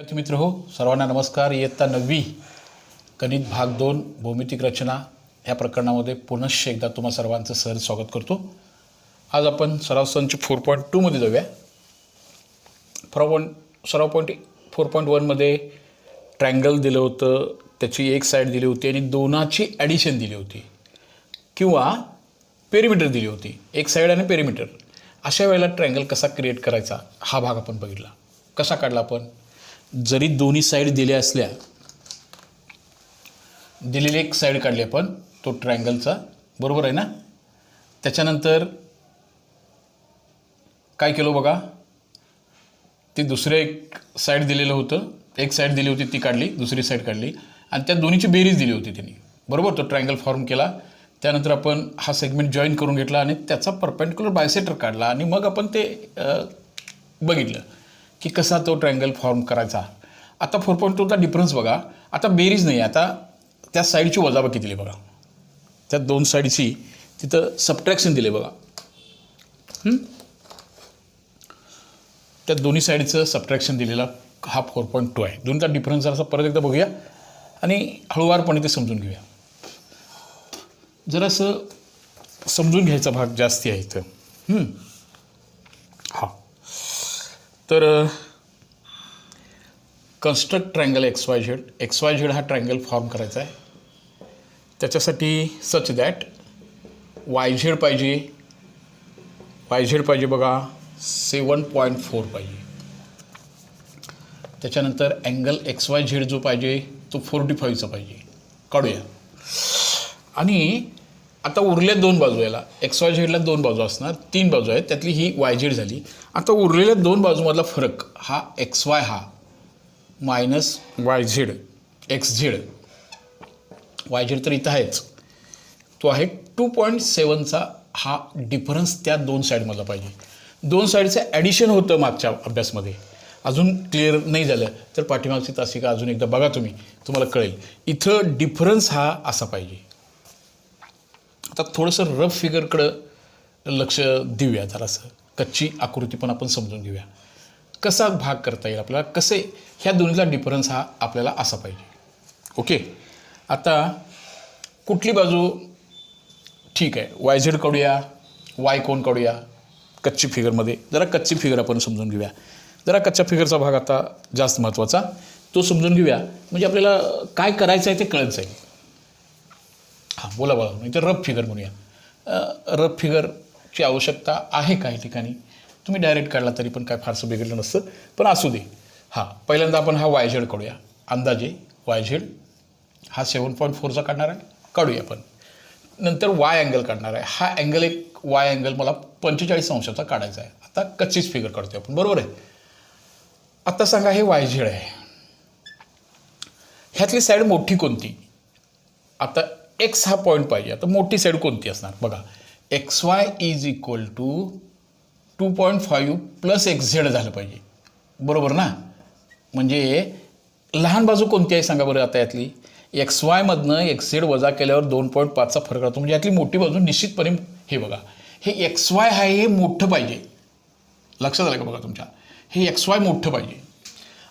विद्यार्थी मित्र हो, सर्वांना नमस्कार. इयत्ता 9वी गणित भाग 2 भौमितिक रचना या प्रकरणामध्ये पुनश्च एकदा तुम्हा सर्वांचं सहर्ष स्वागत करतो. आज आपण सराव संच 4.2 मध्ये जाऊया. सराव पॉईंट 4.1 मध्ये ट्रायंगल दिलं होतं, त्याची एक साईड दिली होती आणि दोनाची ॲडिशन दिली होती किंवा पेरिमीटर दिली होती, एक साईड आणि पेरिमीटर. अशा वेळेला ट्रायंगल कसा क्रिएट करायचा हा भाग आपण बघितला. कसा काढला आपण? जरी दोन्ही साईड दिल्या असल्या, दिलेली एक साईड काढली आपण तो ट्रायंगलचा, बरोबर आहे ना. त्याच्यानंतर काय केलं बघा, ती दुसरं एक साईड दिलेलं होतं, एक साईड दिली होती ती काढली, दुसरी साईड काढली आणि त्या दोन्हीची बेरीज दिली होती त्यांनी, बरोबर. तो ट्रायंगल फॉर्म केला. त्यानंतर आपण हा सेगमेंट जॉईन करून घेतला आणि त्याचा परपेंडिक्युलर बायसेक्टर काढला आणि मग आपण ते बघितलं की कसा तो ट्रायंगल फॉर्म करायचा. आता 4.2चा डिफरन्स बघा. आता बेरीज नाही, आता त्या साईडची वजाबाकी दिली बघा, त्या दोन साईडची तिथं सबट्रॅक्शन दिले बघा. त्या दोन्ही साईडचं सबट्रॅक्शन दिलेला हा 4.2 आहे. दोन्हीचा डिफरन्स जरासा परत एकदा बघूया आणि हळूवारपणे ते समजून घेऊया. जरासं समजून घ्यायचा भाग जास्ती आहे इथं. हां, तर कन्स्ट्रक्ट ट्रायंगल XYZ हा ट्रायंगल फॉर्म करायचा आहे. त्याच्यासाठी सच दॅट YZ पाहिजे बघा 7.4 पाहिजे. त्याच्यानंतर अँगल XYZ जो पाहिजे तो 45चा पाहिजे. काढूया. आणि आता उरल्या दोन बाजू, याला XYZला दोन बाजू असणार, तीन बाजू आहेत, त्यातली ही YZ झाली. आता उरलेल्या दोन बाजूमधला फरक हा XY हा मायनस YZ XZ, YZ तर इथं आहेच, तो आहे 2.7चा. हा डिफरन्स त्या दोन साईडमधला पाहिजे. दोन साईडचं ॲडिशन होतं मागच्या अभ्यासमध्ये, अजून क्लिअर नाही झालं तर पाठीमागची तासिका अजून एकदा बघा तुम्ही, तुम्हाला कळेल. इथं डिफरन्स हा असा पाहिजे. आता थोडंसं रफ फिगरकडं लक्ष देऊया, जरासं कच्ची आकृती पण आपण समजून घेऊया. कसा भाग करता येईल आपल्याला, कसे ह्या दोन्हीचा डिफरन्स हा आपल्याला असा पाहिजे. ओके, आता कुठली बाजू ठीक आहे, YZ काढूया, Y कोण काढूया. कच्ची फिगरमध्ये जरा कच्ची फिगर आपण समजून घेऊया. जरा कच्च्या फिगरचा भाग आता जास्त महत्त्वाचा, तो समजून घेऊया म्हणजे आपल्याला काय करायचं आहे ते कळत जाईल. हां, बोला नाही तर रफ फिगर म्हणूया. रफ फिगरची आवश्यकता आहे काही ठिकाणी, तुम्ही डायरेक्ट काढला तरी पण काय फारसं बिघडलं नसतं, पण असू दे. हां, पहिल्यांदा आपण हा YZ काढूया. अंदाजे YZ हा 7.4चा काढणार आहे, काढूया आपण. नंतर Y अँगल काढणार आहे. हा अँगल एक Y अँगल मला 45 अंशाचा काढायचा आहे. आता कच्चीच फिगर काढतोय आपण, बरोबर आहे. आता सांगा हे YZ आहे, ह्यातली साईड मोठी कोणती? आता X हा पॉईंट पाहिजे. आता मोठी साईड कोणती असणार बघा. XY is equal to 2.5 plus XZ झालं पाहिजे, बरोबर ना. म्हणजे लहान बाजू कोणती आहे सांगा बरं. आता यातली XYमधनं XZ वजा केल्यावर 2.5चा फरक राहतो, म्हणजे यातली मोठी बाजू निश्चितपणे हे बघा, हे XY आहे, हे मोठं पाहिजे. लक्षात आलं का बघा तुमच्या, हे XY मोठं पाहिजे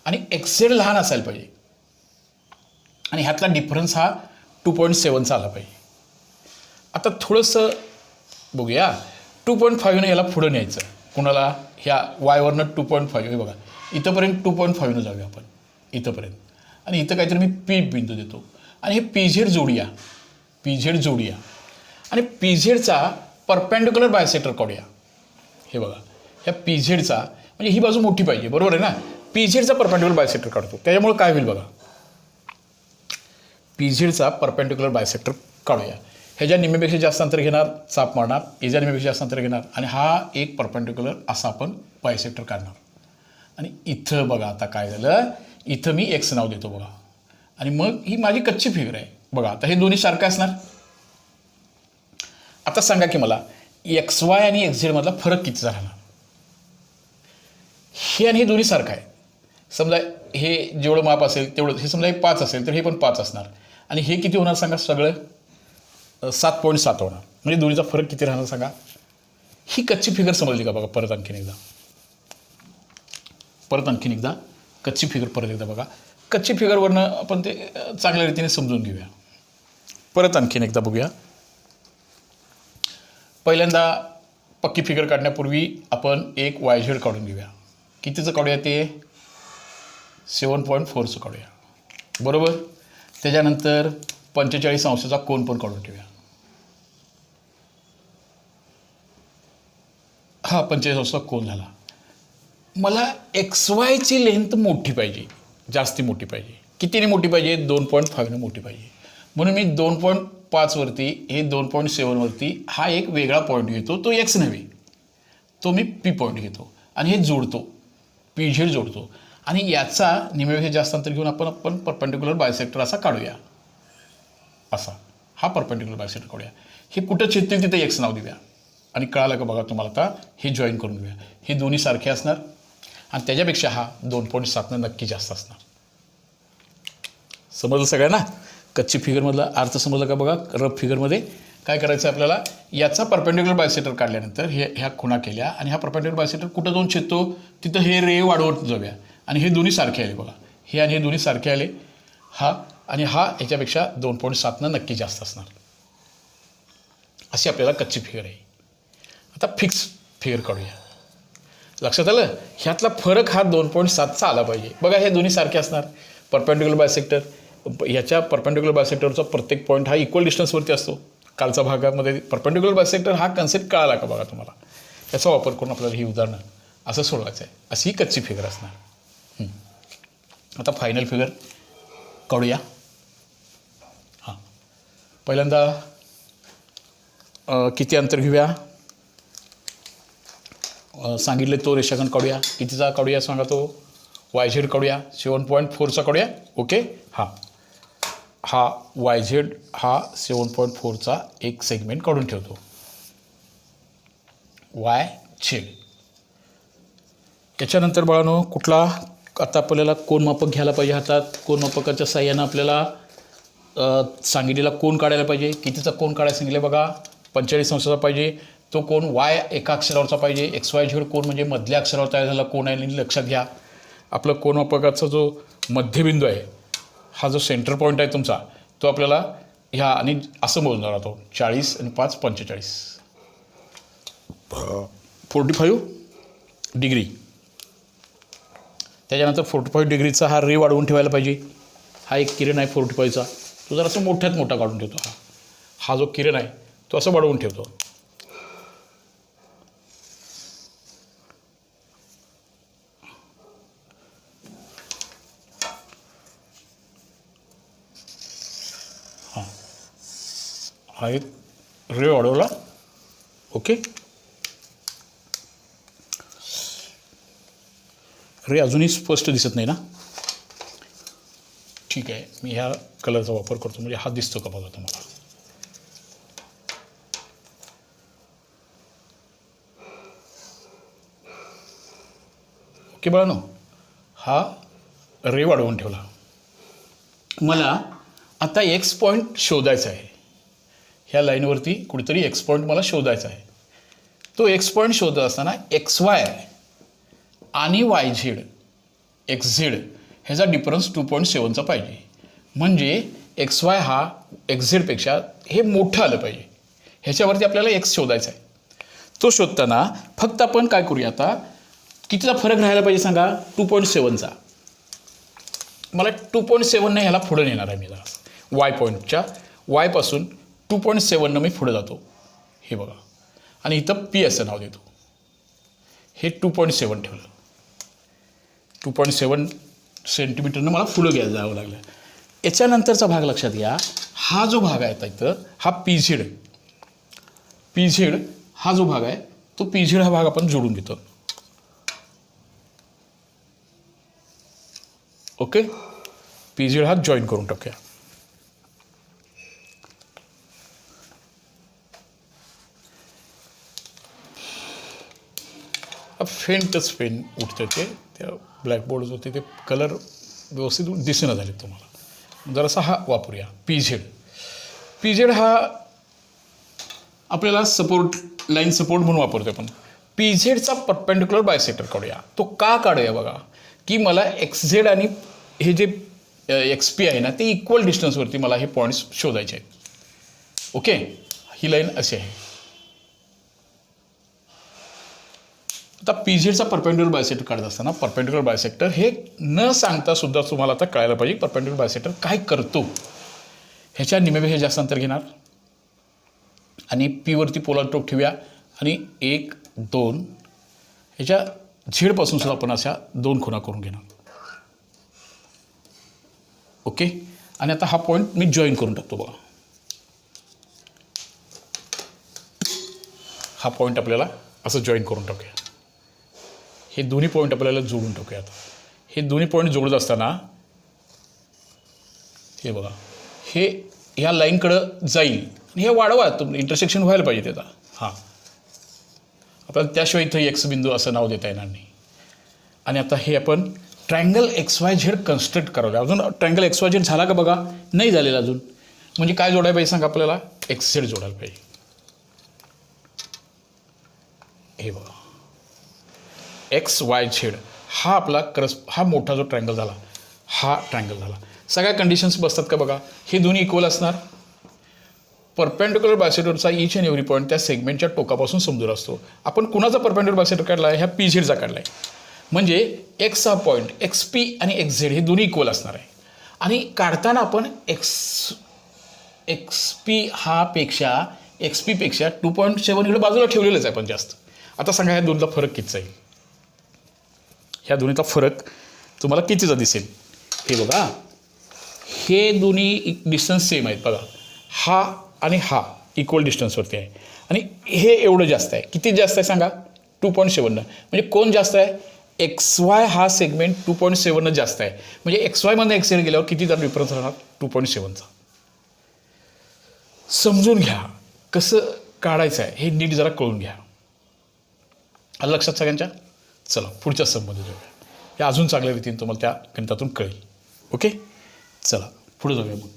आणि XZ लहान असायला पाहिजे आणि ह्यातला डिफरन्स हा 2.7चा आला पाहिजे. आता थोडंसं बघूया. 2.5ने याला पुढं न्यायचं. कुणाला? ह्या वायवरनं 2.5 हे बघा, इथंपर्यंत 2.5नं जाऊया आपण, इथंपर्यंत. आणि इथं काहीतरी मी P बिंदू देतो आणि हे PZ जोडूया आणि PZचा परपेंडिक्युलर बायसेक्टर काढूया. हे बघा, ह्या PZचा म्हणजे ही बाजू मोठी पाहिजे, बरोबर आहे ना. PZचा परपेंडिक्युलर बायसेक्टर काढतो, त्याच्यामुळे काय होईल बघा, PZचा परपेंडिक्युलर बायसेक्टर काढूया. ह्याच्या निम्म्यापेक्षा जास्त अंतर घेणार, चाप मारणार, ह्याच्या निम्म्यापेक्षा जास्त अंतर घेणार आणि हा एक परपेंडिक्युलर असा आपण बायसेक्टर काढणार. आणि इथं बघा आता काय झालं, इथं मी X नाव देतो बघा आणि मग ही माझी कच्ची फिगर आहे बघा. आता हे दोन्ही सारखं असणार. आता सांगा की मला XY आणि XZ मधला फरक कितीचा राहणार. हे आणि हे दोन्ही सारखं आहे. समजा हे जेवढं माप असेल तेवढं, हे समजा हे 5 असेल तर हे पण 5 असणार आणि हे किती होणार सांगा, सगळं 7.7 होणार. म्हणजे दोन्हीचा फरक किती राहणार सांगा. ही कच्ची फिगर समजली का बघा. परत आणखीन एकदा कच्ची फिगर परत एकदा बघा. कच्ची फिगरवरनं आपण ते चांगल्या रीतीने समजून घेऊया. परत आणखीन एकदा बघूया. पहिल्यांदा पक्की फिगर काढण्यापूर्वी आपण एक YZ काढून घेऊया. कितीचं काढूया ते 7.4चं काढूया. बरोबर. त्याच्यानंतर 45 अंशाचा कोन पण काढून ठेवूया. हा 45 अंशाचा कोन झाला. मला XYची लेंथ मोठी पाहिजे, जास्ती मोठी पाहिजे. कितीने मोठी पाहिजे? 2.5ने मोठी पाहिजे. म्हणून मी 2.5 वरती हे 2.7 वरती हा एक वेगळा पॉईंट घेतो. तो X नव्हे, तो मी P पॉईंट घेतो आणि हे जोडतो, PZ जोडतो आणि याचा निम्म्यापेक्षा जास्त अंतर घेऊन आपण परपेंडिक्युलर बायसेक्टर असा काढूया. असा हा परपेंडिक्युलर बायसेक्टर काढूया. हे कुठं छेदतील तिथे X नाव देऊया आणि कळालं का बघा तुम्हाला. आता हे जॉईन करून घेऊया. हे दोन्ही सारखे असणार आणि त्याच्यापेक्षा हा 2.7 नक्की जास्त असणार. समजलं सगळ्यांना? कच्ची फिगरमधला अर्थ समजला का बघा. रफ फिगरमध्ये काय करायचं आपल्याला, याचा परपेंडिक्युलर बायसेक्टर काढल्यानंतर ह्या खुणा केल्या आणि हा परपेंडिक्युलर बायसेक्टर कुठं जाऊन छेदतो तिथं हे रे वाढवत जाऊया आणि हे दोन्ही सारखे आले बघा. हे आणि हे दोन्ही सारखे आले. हा आणि हा याच्यापेक्षा 2.7 नक्की जास्त असणार. अशी आपल्याला कच्ची फिगर आहे. आता फिक्स फिगर काढूया. लक्षात आलं? ह्यातला फरक हा 2.7चा आला पाहिजे. बघा हे दोन्ही सारखे असणार. परपेंडिक्युलर बायसेक्टर, ह्याच्या परपेंडिक्युलर बायसेक्टरचा प्रत्येक पॉईंट हा इक्वल डिस्टन्सवरती असतो. कालच्या भागामध्ये परपेंडिक्युलर बायसेक्टर हा कन्सेप्ट कळाला का बघा तुम्हाला. याचा वापर करून आपल्याला ही उदाहरणं असं सोडवायचं आहे. अशी ही कच्ची फिगर असणार. आता फायनल फिगर काढूया. हां, पहिल्यांदा किती अंतर घेऊया सांगितले तो रेषाखंड काढूया. कितीचा काढूया सांगा तो? YZ काढूया. 7.4चा काढूया. ओके. हा YZ हा 7.4चा एक सेगमेंट काढून ठेवतो. YZ. त्याच्यानंतर बाळांनो कुठला आता आपल्याला कोन मापक घ्यायला पाहिजे हातात. कोन मापकाच्या साह्यानं आपल्याला सांगितलेला कोन काढायला पाहिजे. कितीचा कोन काढायला सांगितलं बघा. 45 अंशाचा पाहिजे. तो कोन Y एका अक्षरावरचा पाहिजे. XYZ कोन म्हणजे मधल्या अक्षरावर तयार झाला कोन आहे. लक्षात घ्या आपलं कोन मापकाचा जो मध्यबिंदू आहे, हा जो सेंटर पॉईंट आहे तुमचा, तो आपल्याला ह्या आणि असं मोजणार राहतो. 40 आणि 5 45 45 डिग्री. त्याच्यानंतर 45 डिग्रीचा हा रे वाढवून ठेवायला पाहिजे. हा एक किरण आहे 45चा, तो जर असं मोठ्यात मोठा काढून ठेवतो. हा जो किरण आहे तो असं वाढवून ठेवतो. हा एक रे वाढवला. ओके. रे अजूनही स्पष्ट दिसत नाही ना? ठीक आहे, मी ह्या कलरचा वापर करतो म्हणजे हा दिसतो का बघा तुम्हाला. ओके बाळांनो, हा रे वाढवून ठेवला. मला आता X पॉईंट शोधायचा आहे. ह्या लाईनवरती कुठेतरी X पॉईंट मला शोधायचा आहे. तो X पॉईंट शोधत असताना XY आणि YZ XZ ह्याचा डिफरन्स 2.7चा पाहिजे. म्हणजे XY हा XZपेक्षा हे मोठं आलं पाहिजे. ह्याच्यावरती आपल्याला X शोधायचा आहे. तो शोधताना फक्त आपण काय करूया, आता कितीचा फरक राहायला पाहिजे सांगा? 2.7चा. मला 2.7 ह्याला पुढे नेणार आहे मी जरा. Y पॉईंटच्या Y पासून 2.7 मी पुढे जातो. हे बघा आणि इथं P असं नाव देतो. हे 2.7 ठेवलं. 2.7 सेंटीमीटरनं मला पुढं जावं लागलं. याच्यानंतरचा भाग लक्षात घ्या. हा जो भाग आहे इथं हा PZ हा जो भाग आहे तो PZ हा भाग आपण जोडून घेतो. ओके. PZ हा जॉईन करून टाकूया. फेंटच पेन उठते ते त्या ब्लॅकबोर्ड होते ते कलर व्यवस्थित दिसेना झाले तुम्हाला. जरासा हा वापरूया. PZ हा आपल्याला सपोर्ट लाईन सपोर्ट म्हणून वापरतो आपण. PZचा परपेंडिक्युलर बायसेक्टर काढूया. तो का काढूया बघा. की मला एक्स झेड आणि हे जे एक्स पी आहे ना ते इक्वल डिस्टन्सवरती मला हे पॉईंट्स शोधायचे आहेत. ओके, ही लाईन अशी आहे. आता पी झेडचा परपेंडिक्युलर बायसेक्टर काढत असताना परपेंडिक्युलर बायसेक्टर हे न सांगता सुद्धा तुम्हाला आता कळायला पाहिजे परपेंडिक्युलर बायसेक्टर काय करतो. ह्याच्या निम्मेपेक्षा जास्त अंतर घेणार आणि पीवरती पोलार टोक ठेवूया आणि 1 2 ह्याच्या झेडपासून सुद्धा आपण अशा 2 खुणा करून घेणार. ओके, आणि आता हा पॉईंट मी जॉईन करून टाकतो बघा. हा पॉईंट आपल्याला असं जॉईन करून टाकूया. हे दोन्ही पॉईंट आपल्याला जोडून टाकूया. आता हे दोन्ही पॉईंट जोडत असताना हे बघा हे ह्या लाईनकडं जाईल आणि हे वाढवा तुम्ही इंटरसेक्शन व्हायला पाहिजे त्याचा. हां, आपल्याला त्याशिवाय इथं एक्स बिंदू असं नाव देता येणार नाही. आणि आता हे आपण triangle x Y Z construct करावं. अजून ट्रायंगल एक्स वाय झेड झाला का बघा, नाही झालेला अजून. म्हणजे काय जोडायला पाहिजे सांगा, आपल्याला एक्स झेड जोडायला पाहिजे. हे बघा एक्स वाय झेड हा आपला हा मोठा जो ट्रायंगल झाला, हा ट्रायंगल झाला. सगळ्या कंडिशन्स बसतात का बघा. हे दोन्ही इक्वल असणार. परपेंडिक्युलर बायसेक्टरचा ईच अँड एव्हरी पॉईंट त्या सेगमेंटच्या टोकापासून समजून असतो. आपण कुणाचा परपेंडिक्युलर बायसेक्टर काढला आहे, ह्या पी झेडचा काढला आहे. म्हणजे एक्स हा पॉईंट एक्स पी आणि एक्स झेड हे दोन्ही इक्वल असणार आहे. आणि काढताना आपण एक्स पी हा पेक्षा एक्स पी पेक्षा 2.7 इकडे बाजूला ठेवलेलंच आहे पण जास्त. आता सांगा ह्या दोनचा फरक कितीचा येईल. ह्या दोन्हीचा फरक तुम्हाला कितीचा दिसेल. हे बघा हे दोन्ही डिस्टन्स सेम आहेत बघा. हा आणि हा इक्वल डिस्टन्सवरती आहे आणि हे एवढं जास्त आहे. किती जास्त आहे सांगा, 2.7. म्हणजे कोण जास्त आहे, एक्स वाय हा सेगमेंट 2.7 जास्त आहे. म्हणजे एक्स वायमधून एक्स झेड गेल्यावर कितीचा डिफरन्स राहणार, 2.7चा. समजून घ्या कसं काढायचं आहे हे नीट जरा कळून घ्या. आलं लक्षात सगळ्यांच्या. चला पुढच्या सममध्ये जाऊया. हे अजून चांगल्या रीतीने तुम्हाला त्या गणितातून कळेल. ओके, चला पुढे जाऊया. मग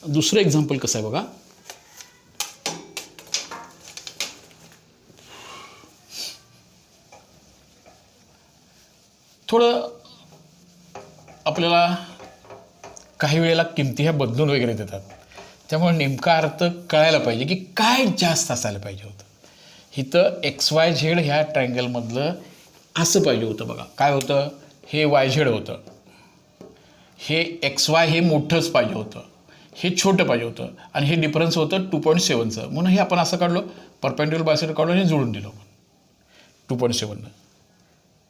दुसरं एक्झाम्पल कसं आहे बघा. थोडं आपल्याला काही वेळेला किमती ह्या बदलून वगैरे देतात, त्यामुळे नेमका अर्थ कळायला पाहिजे की काय जास्त असायला पाहिजे होतं. इथं एक्स वाय झेड ह्या ट्रायंगलमधलं असं पाहिजे होतं बघा. काय होतं, हे वाय झेड होतं, हे एक्स वाय हे मोठंच पाहिजे होतं, हे छोटं पाहिजे होतं आणि हे डिफरन्स होतं 2.7चं. म्हणून हे आपण असं काढलो, परपेंडिक्युलर बायसेक्टर काढून हे जोडून दिलं आपण 2.7.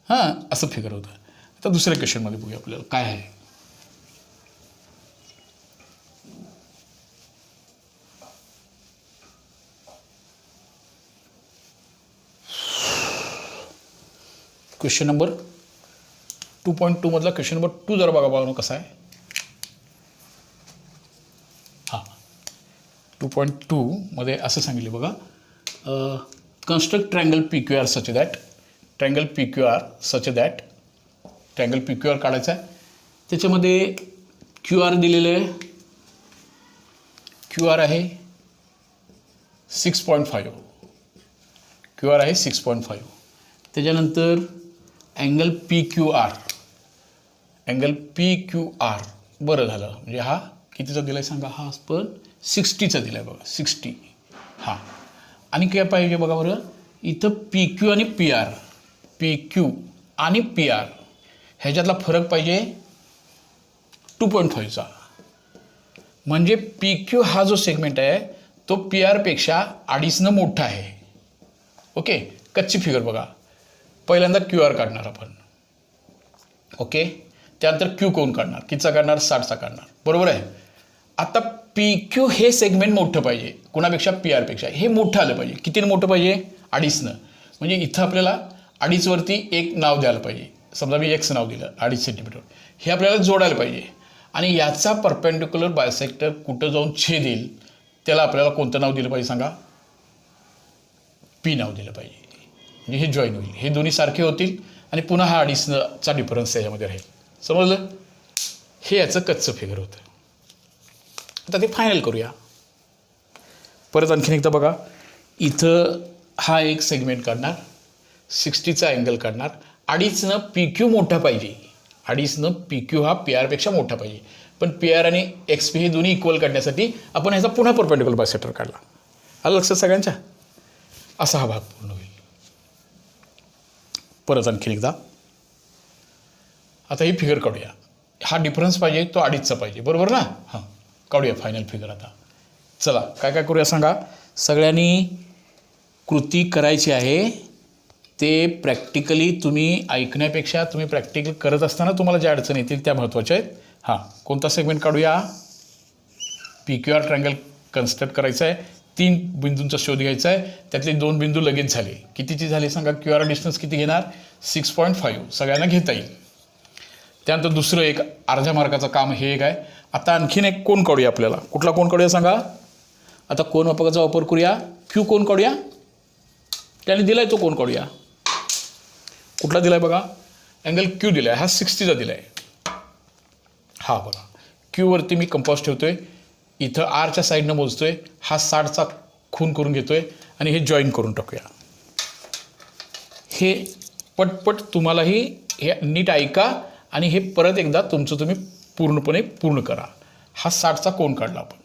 हां, असं फिगर होतं. आता दुसऱ्या क्वेश्चनमध्ये बघूया आपल्याला काय आहे. क्वेश्चन नंबर 2.2 मधला क्वेश्चन नंबर 2 जरा बघा कसा आहे. हां, 2.2 मध्ये असं सांगितले बघा, construct triangle P Q R such that, triangle P Q R such that, triangle P Q R काढायचा आहे. त्याच्यामध्ये क्यू आर दिलेलं आहे. क्यू आर आहे 6.5, क्यू आर आहे 6.5. त्याच्यानंतर angle P Q R, angle P Q R बरं झालं. म्हणजे हा कितीचा दिला आहे सांगा, हा पण 60चा दिला आहे बघा, 60. हां, आणि काय पाहिजे बघा बरं, इथं पी क्यू आणि पी आर, पी क्यू आणि पी आर ह्याच्यातला फरक पाहिजे 2.5चा. म्हणजे पी क्यू हा जो सेगमेंट आहे तो पी आरपेक्षा 2.5 मोठा आहे. ओके, कच्ची फिगर बघा. पहिल्यांदा क्यू आर काढणार आपण. ओके, त्यानंतर क्यू कोण काढणार, कितीचा काढणार, 60चा काढणार. बरोबर आहे. आता पी क्यू हे सेगमेंट मोठं पाहिजे कुणापेक्षा, पी आरपेक्षा. हे मोठं आलं पाहिजे. कितीनं मोठं पाहिजे, 2.5. म्हणजे इथं आपल्याला 2.5वरती एक नाव द्यायला पाहिजे. समजा मी एक्स नाव दिलं 2.5 सेंटीमीटर. हे आपल्याला जोडायला पाहिजे. आणि याचा परपेंडिक्युलर बायसेक्टर कुठं जाऊन छेदेल त्याला आपल्याला कोणतं नाव दिलं पाहिजे सांगा, पी नाव दिलं पाहिजे. म्हणजे हे जॉईन होईल, हे दोन्ही सारखे होतील आणि पुन्हा हा 2.5चा डिफरन्स त्याच्यामध्ये राहील. समजलं. हे याचं कच्चं फिगर होतं. आता ते फायनल करूया. परत आणखीन एकदा बघा. इथं हा एक सेगमेंट काढणार, 60चा अँगल काढणार, अडीचनं पी क्यू मोठा पाहिजे, अडीचनं पी क्यू हा पी आरपेक्षा मोठा पाहिजे. पण पी आर आणि एक्स पी हे दोन्ही इक्वल काढण्यासाठी आपण ह्याचा पुन्हा परपेंडिक्युलर बायसेक्टर काढला. आलं लक्षात सगळ्यांच्या? असा हा भाग पूर्ण होईल. परत आणखी एकदा आता ही फिगर काढूया. हा डिफरन्स पाहिजे तो अडीचचा पाहिजे, बरोबर ना? हां, काढूया फायनल फिगर. आता चला काय काय करूया सांगा. सगळ्यांनी कृती करायची आहे. ते प्रॅक्टिकली तुम्ही ऐकण्यापेक्षा तुम्ही प्रॅक्टिकल करत असताना तुम्हाला ज्या अडचणी येतील त्या महत्त्वाच्या आहेत. हां, कोणता सेगमेंट काढूया? P Q R triangle construct करायचं आहे. 3 बिंदूंचा शोध घ्यायचा आहे. त्यातले 2 बिंदू लगेच झाले. कितीची झाले सांगा? क्यू आर डिस्टन्स किती घेणार? 6.5 सगळ्यांना घेता येईल. त्यानंतर दुसरं एक अर्ध्या मार्काचं काम हे एक आहे. आता आणखीन एक कोण काढूया आपल्याला. कुठला कोण काढूया सांगा? आता कोण वापराचा वापर करूया. क्यू कोण काढूया. त्याने दिला आहे तो कोण काढूया. कुठला दिला आहे बघा? अँगल क्यू दिला आहे. हा 60चा दिला आहे. हा बघा, क्यूवरती मी कंपास ठेवतो आहे. इथं आरच्या साईडनं मोजतो आहे. हा 60चा खून करून घेतो आहे आणि हे जॉईन करून टाकूया. हे पटपट तुम्हालाही हे नीट ऐका आणि हे परत एकदा तुमचं तुम्ही पूर्णपणे पूर्ण करा. हा 60चा कोण काढला आपण.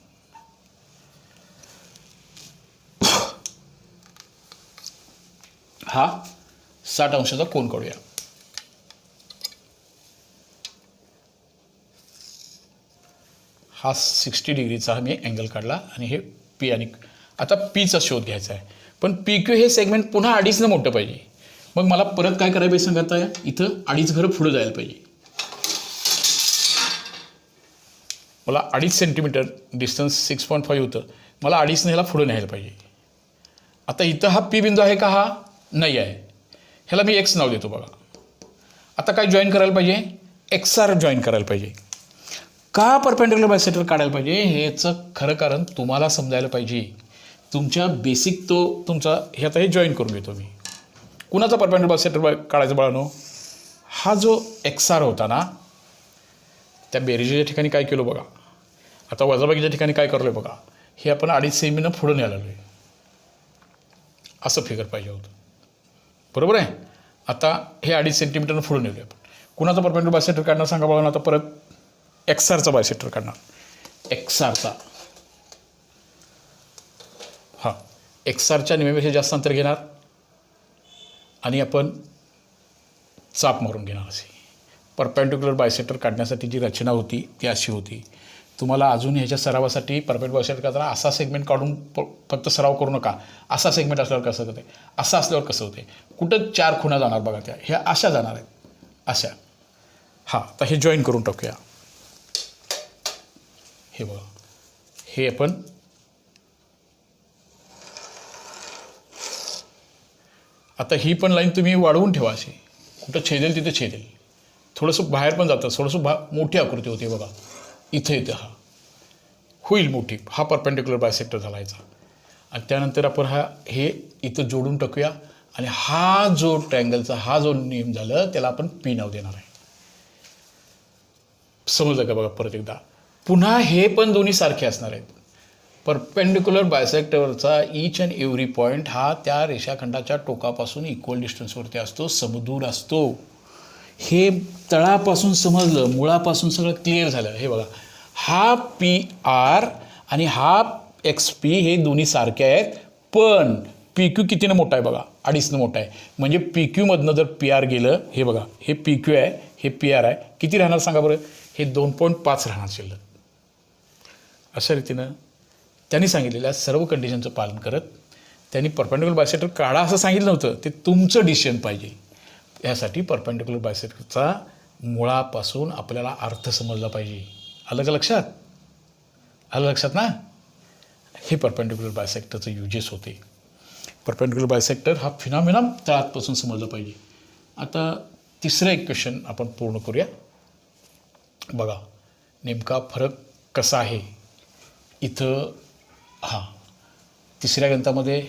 हा 60 अंशाचा कोण काढूया. हा 60 डिग्रीचा मी अँगल काढला आणि हे पी आणि आता पीचा शोध घ्यायचा आहे. पण पी क्यू हे सेगमेंट पुन्हा अडीचनं मोठं पाहिजे. मग मला परत काय करायला पाहिजे सांगा. आता इथं अडीच घरं पुढं जायला पाहिजे. मला 2.5 सेंटीमीटर डिस्टन्स 6.5 होतं. मला 2.5ने ह्याला पुढं न्यायला पाहिजे. आता इथं हा पी बिंदू आहे का? हा नाही आहे. ह्याला मी एक्स नाव देतो बघा. आता काय जॉईन करायला पाहिजे? एक्स आर जॉईन करायला पाहिजे. का परपेंडिक्युलर बायसेक्टर काढायला पाहिजे ह्याचं खरं कारण तुम्हाला समजायला पाहिजे. तुमच्या बेसिक तो तुमचा हे आता हे जॉईन करून घेतो मी. कुणाचा परपेंडिक्युलर बायसेक्टर काढायचं बाळानो? हा जो एक्स आर होता ना, त्या बेरीजच्या ठिकाणी काय केलं बघा. आता वजाबाकीच्या ठिकाणी काय करलो आहे बघा. हे आपण 2.5 सेमीनं पुढं न्यायला लागलो आहे. असं फिगर पाहिजे होतं, बरोबर आहे. आता हे 2.5 सेंटीमीटरनं पुढं नेलो आहे आपण. कुणाचा परपेंडिक्युलर बायसेक्टर काढणार सांगा बघा. आता परत एक्स आरचा बायसेक्टर काढणार. एक्स आरचा हां, एक्स आरच्या निम्म्यापेक्षा जास्त अंतर घेणार आणि आपण चाप मारून घेणार. असे परपेंडिक्युलर बायसेक्टर काढण्यासाठी जी रचना होती ती अशी होती. तुम्हाला अजून ह्याच्या सरावासाठी परपेंडिक्युलर बायसेक्टर काढताना असा सेगमेंट काढून फक्त सराव करू नका. असा सेगमेंट असल्यावर कसं होते, असं असल्यावर कसं होते. कुठं 4 खुणा जाणार बघा. त्या ह्या अशा जाणार आहेत, अशा. हां, तर हे जॉईन करून टाकूया. हे बघा, हे आपण आता ही पण लाईन तुम्ही वाढवून ठेवा. अशी कुठं छेदेल तिथे छेदेल. थोडंसं बाहेर पण जातं. थोडंसं मोठी आकृती होते बघा. इथं येतं. हा होईल मोठी. हा परपेंडिक्युलर बायसेक्टर झाला याचा. आणि त्यानंतर आपण हे इथं जोडून टाकूया. आणि हा जो ट्रायंगलचा हा जो नेम झालं त्याला आपण पी नाव देणार आहे. समजलं का बघा. परत एकदा पुन्हा हे पण दोन्ही सारखे असणार आहेत. परपेंडिक्युलर बायसेक्टरचा ईच अँड एव्हरी पॉईंट हा त्या रेषाखंडाच्या टोकापासून इक्वल डिस्टन्सवरती असतो, समदूर असतो. हे तळापासून समजलं, मुळापासून सगळं क्लिअर झालं. हे बघा, हा पी आर आणि हा एक्स पी हे दोन्ही सारखे आहेत. पण पी क्यू कितीनं मोठा आहे बघा. 2.5नं मोठा आहे. म्हणजे पी क्यूमधनं जर पी आर गेलं, हे बघा, हे पी क्यू आहे, हे पी आर आहे. किती राहणार सांगा बरं. हे 2.5 राहणार शिल्लक. अशा रीतीनं त्यांनी सांगितलेल्या सर्व कंडिशनचं पालन करत त्यांनी परपेंडिक्युलर बायसेक्टर काढा असं सांगितलं नव्हतं. ते तुमचं डिसिजन पाहिजे. यासाठी परपेंडिक्युलर बायसेक्टरचा मुळापासून आपल्याला अर्थ समजला पाहिजे. आलं का लक्षात? आलं लक्षात ना. हे परपेंडिक्युलर बायसेक्टरचं युजेस होते. परपेंडिक्युलर बायसेक्टर हा फिनॉमिना तळापासून समजलं पाहिजे. आता तिसरं एक क्वेश्चन आपण पूर्ण करूया. बघा नेमका फरक कसा आहे इथं. हां, तिसऱ्या गणितामध्ये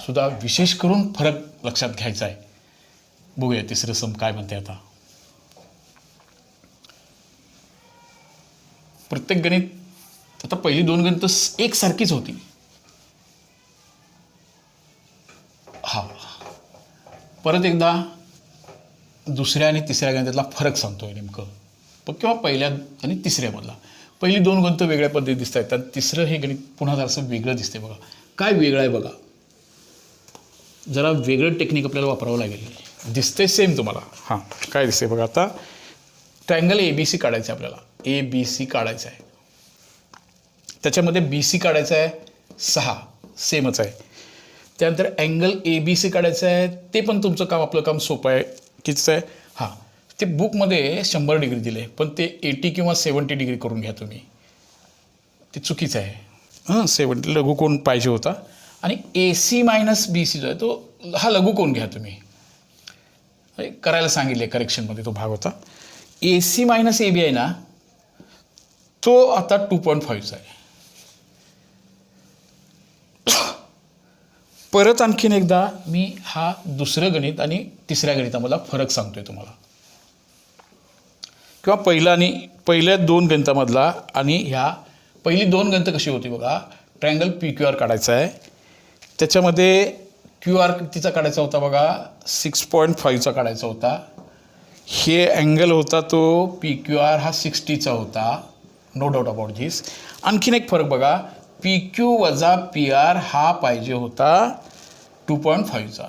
सुद्धा विशेष करून फरक लक्षात घ्यायचा आहे. बघूया तिसरं सम काय म्हणते. आता प्रत्येक गणित, आता पहिली 2 गणितं एकसारखीच होती. हां, परत एकदा दुसऱ्या आणि तिसऱ्या गणितातला फरक सांगतोय नेमकं, किंवा पहिल्या आणि तिसऱ्यामधला. पहिली दोन गणित वेगळ्या पद्धती दिसत आहेत, आणि तिसरं हे गणित पुन्हा जरासं वेगळं दिसते. बघा काय वेगळं आहे बघा, जरा वेगळं टेक्निक आपल्याला वापरावं लागेल. दिसते सेम तुम्हाला. हां, काय दिसते बघा. आता ट्रायंगल ABC काढायचं आहे आपल्याला. ABC काढायचं आहे, त्याच्यामध्ये BC काढायचं आहे 6, सेमच आहे. त्यानंतर अँगल ABC काढायचं आहे, ते पण तुमचं काम, आपलं काम सोपं आहे. कितीचं आहे? हां, ते बुकमध्ये 100 डिग्री दिले, पण ते 80 किंवा 70 डिग्री करून घ्या तुम्ही, ते चुकीचं आहे. 70 लघुकोन पाहिजे होता. आणि AC मायनस BC जो आहे तो हा लघुकोन घ्या तुम्ही, करायला सांगितले करेक्शनमध्ये तो भाग होता. AC मायनस AB आहे ना, तो आता 2.5चा आहे. परत आणखीन एकदा मी हा दुसरं गणित आणि तिसऱ्या गणितामधला फरक सांगतोय तुम्हाला, किंवा पहिल्या दोन गणितामधला. आणि ह्या पहिली दोन गणितं कशी होती बघा. ट्रायंगल PQR काढायचा आहे, त्याच्यामध्ये QR कितीचा काढायचा होता बघा, 6.5चा काढायचा होता. हे अँगल होता तो PQR हा 60चा होता, नो डाऊट अबाउट दिस. आणखीन एक फरक बघा, PQ वजा PR हा पाहिजे होता 2.5चा.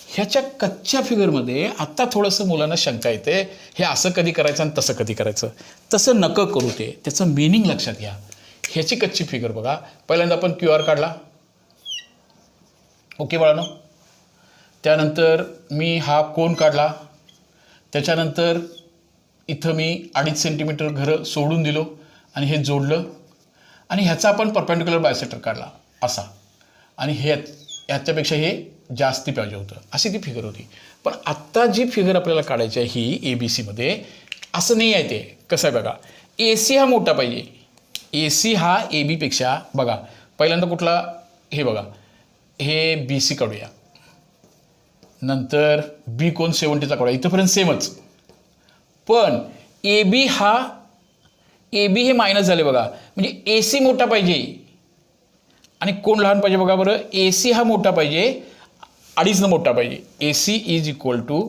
ह्याच्या कच्च्या फिगरमध्ये आत्ता थोडंसं मुलांना शंका येते, हे असं कधी करायचं आणि तसं कधी करायचं. तसं नकं करू, ते त्याचं मिनिंग लक्षात घ्या. ह्याची कच्ची फिगर बघा. पहिल्यांदा आपण QR काढला, ओके बाळांनो. त्यानंतर मी हा कोन काढला, त्याच्यानंतर इथं मी 2.5 सेंटीमीटर घरं सोडून दिलो आणि हे जोडलं. आणि ह्याचा आपण परपेंडिक्युलर बायसेक्टर काढला असा, आणि ह्याच्यापेक्षा हे जास्ती पाहिजे होतं, अशी ती फिगर होती. पण आत्ता जी फिगर आपल्याला काढायची आहे ही ABCमध्ये असं नाही आहे. ते कसं आहे बघा, AC हा मोठा पाहिजे. AC हा ABपेक्षा, बघा पहिल्यांदा कुठला, हे बघा, हे BC काढूया, नंतर B कोण 70चा काढूया, इथंपर्यंत सेमच. पण AB हे मायनस झाले बघा, म्हणजे AC मोठा पाहिजे आणि कोण लहान पाहिजे बघा बरं. AC हा मोठा पाहिजे, 2.5 मोठा पाहिजे. AC इज इक्वल टू,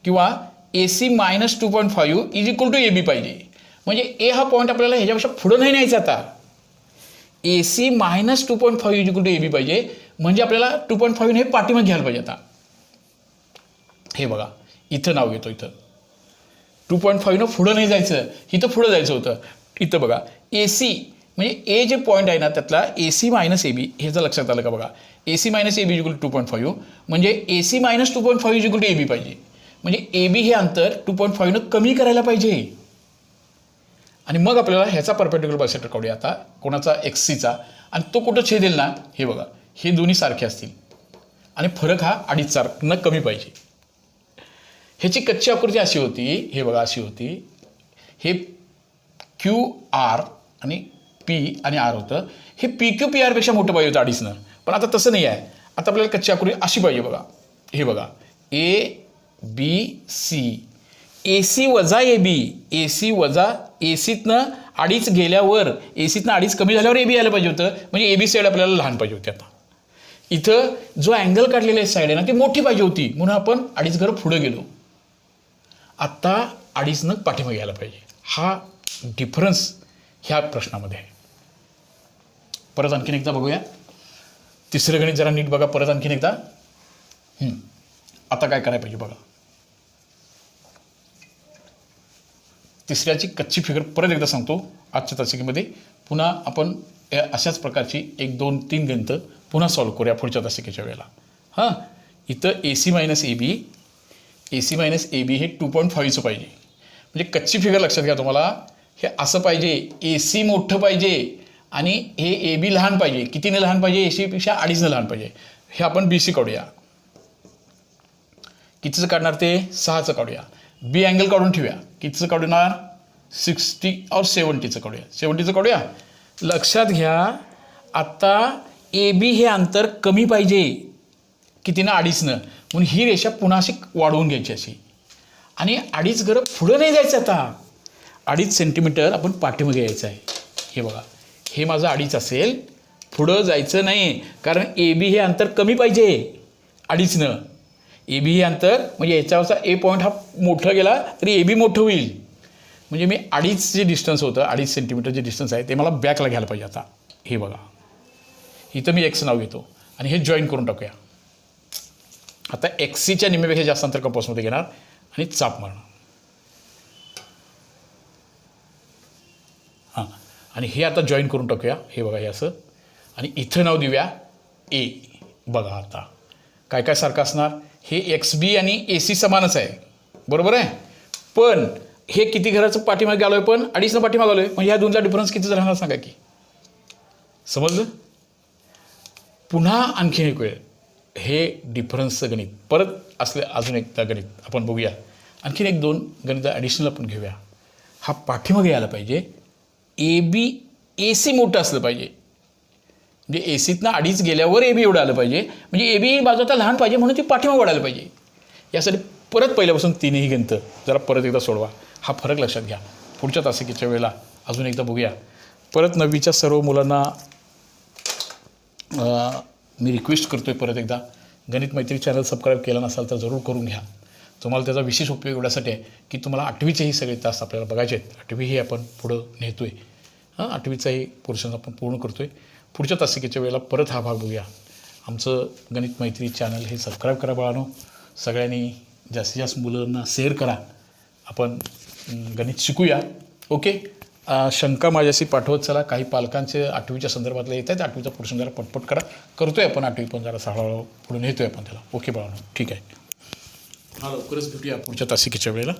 किंवा AC minus 2.5 is equal to AB पाहिजे. म्हणजे A हा पॉईंट आपल्याला ह्याच्यापेक्षा पुढं नाही न्यायचा. आता AC minus 2.5 is equal to AB पाहिजे, म्हणजे आपल्याला 2.5 हे पाठीमागे घ्यायला पाहिजे. आता हे बघा, इथं नाव घेतो, इथं 2.5 पुढं नाही जायचं, इथं पुढं जायचं होतं. इथं बघा AC म्हणजे A जे पॉईंट आहे ना त्यातला AC मायनस AB, ह्याचं लक्षात आलं का बघा. AC minus AB is equal to 2.5, म्हणजे AC minus 2.5 is equal to AB पाहिजे. म्हणजे AB हे अंतर 2.5 कमी करायला पाहिजे. आणि मग आपल्याला ह्याचा परपेंडिक्युलर बायसेक्टर काढूया आता, कोणाचा XCचा. आणि तो कुठं छेदेल ना, हे बघा, हे दोन्ही सारखे असतील आणि फरक हा 2.5 कमी पाहिजे. ह्याची कच्ची आकृती अशी होती, हे बघा अशी होती. हे QR आणि P आणि R होतं. हे PQ PR पेक्षा मोठं पाहिजे होतं 2.5. पण आता तसं नाही आहे. आता आपल्याला कच्ची आकृती अशी पाहिजे बघा. हे बघा, ABC, AC वजा AB, AC वजा ACतनं 2.5 गेल्यावर, ACतनं 2.5 कमी झाल्यावर AB आलं पाहिजे होतं. म्हणजे AB साईड आपल्याला लहान पाहिजे होती. आता इथं जो अँगल काढलेला साईड आहे ना ती मोठी पाहिजे होती, म्हणून आपण 2.5 घरं पुढं गेलो. आत्ता 2.5 पाठीमागे घ्यायला पाहिजे. हा डिफरन्स ह्या प्रश्नामध्ये आहे. परत आणखीन एकदा बघूया तिसरं गणित, जरा नीट बघा परत आणखीन एकदा. आता काय करायला पाहिजे बघा. तिसऱ्याची कच्ची फिगर परत एकदा सांगतो आजच्या तासिकेमध्ये. पुन्हा आपण अशाच प्रकारची 1, 2, 3 गणितं पुन्हा सॉल्व्ह करूया पुढच्या तासिकेच्या वेळेला. हां, इथं AC मायनस AB हे 2.5चं पाहिजे. म्हणजे कच्ची फिगर लक्षात घ्या तुम्हाला. हे असं पाहिजे, AC मोठं पाहिजे आणि हे AB लहान पाहिजे. कितीने लहान पाहिजे? AC पेक्षा 2.5 लहान पाहिजे. हे आपण BC काढूया. कितीचं काढणार ते? 6चं काढूया. B अँगल काढून ठेवूया. कितीचं काढणार? 60 और 70चं काढूया. 70चं काढूया. लक्षात घ्या, आता AB हे अंतर कमी पाहिजे. कितीनं? 2.5. म्हणून ही रेषा पुन्हा अशी वाढवून घ्यायची अशी, आणि 2.5 घरं पुढं नाही जायचं. आता 2.5 सेंटीमीटर आपण पाठीमागे यायचं आहे. हे बघा, हे माझं 2.5 असेल, पुढं जायचं नाही, कारण AB हे अंतर कमी पाहिजे 2.5. ए बी हे अंतर म्हणजे याच्यावरचा ए पॉईंट हा मोठा गेला तरी ए बी मोठं होईल. म्हणजे मी 2.5 जे डिस्टन्स होतं 2.5 सेंटीमीटर जे डिस्टन्स आहे ते मला बॅकला घ्यायला पाहिजे. आता हे बघा इथं मी एक्स नाव घेतो आणि हे जॉईन करून टाकूया. आता एक्सीच्या निम्म्यापेक्षा जास्त अंतर कंपासमध्ये घेणार आणि चाप मारणार. हां आणि हे आता जॉईन करून टाकूया. हे बघा हे असं आणि इथं नाव देऊया ए. बघा आता काय काय सारखं असणार. हे एक्स बी आणि ए सी समानच आहे बरोबर आहे. पण हे किती घराचं पाठीमागे आलो आहे पण 2.5 पाठीमागे आलो आहे. म्हणजे ह्या दोनचा डिफरन्स किती राहणार सांगा की. समजलं. पुन्हा आणखीन एक वेळ हे डिफरन्सचं गणित परत असले अजून एकदा गणित आपण बघूया. आणखीन 1-2 गणित ॲडिशनल आपण घेऊया. हा पाठीमागे यायला पाहिजे. ए बी ए सी मोठं असलं पाहिजे. म्हणजे ए सीतनं 2.5 गेल्यावर ए बी एवढं आलं पाहिजे. म्हणजे ए बी बाजू आता लहान पाहिजे म्हणून ती पाठीमागे वाढायला पाहिजे. यासाठी परत पहिल्यापासून तिन्ही गणितं जरा परत एकदा सोडवा. हा फरक लक्षात घ्या. पुढच्या तासिकेच्या वेळेला अजून एकदा बघूया. परत 9वीच्या सर्व मुलांना मी रिक्वेस्ट करतो आहे परत एकदा गणित मैत्री चॅनल सबस्क्राईब केला नसाल तर जरूर करून घ्या. तुम्हाला त्याचा विशेष उपयोग एवढ्यासाठी आहे की तुम्हाला 8वीचेही सगळे तास आपल्याला बघायचे आहेत. 8वी हे आपण पुढं नेतो आहे. 8वीचाही पोर्शन आपण पूर्ण करतो आहे. पुढच्या तासिकेच्या वेळेला परत हा भाग बघूया. आमचं गणित मैत्री चॅनल हे सबस्क्राईब करा बाळांनो. सगळ्यांनी जास्तीत जास्त मुलांना शेअर करा. आपण गणित शिकूया. ओके. शंका माझ्याशी पाठवत चला. काही पालकांचे 8वीच्या संदर्भातले येत आहेत. 8वीचा पोर्शन जरा पटपट करा. करतो आहे आपण 8वी पण जरा हळूहळू पुढे नेतो आहे आपण त्याला. ओके बाळांनो ठीक आहे. हा लवकरच भेटूया पुढच्या तासिकेच्या वेळेला.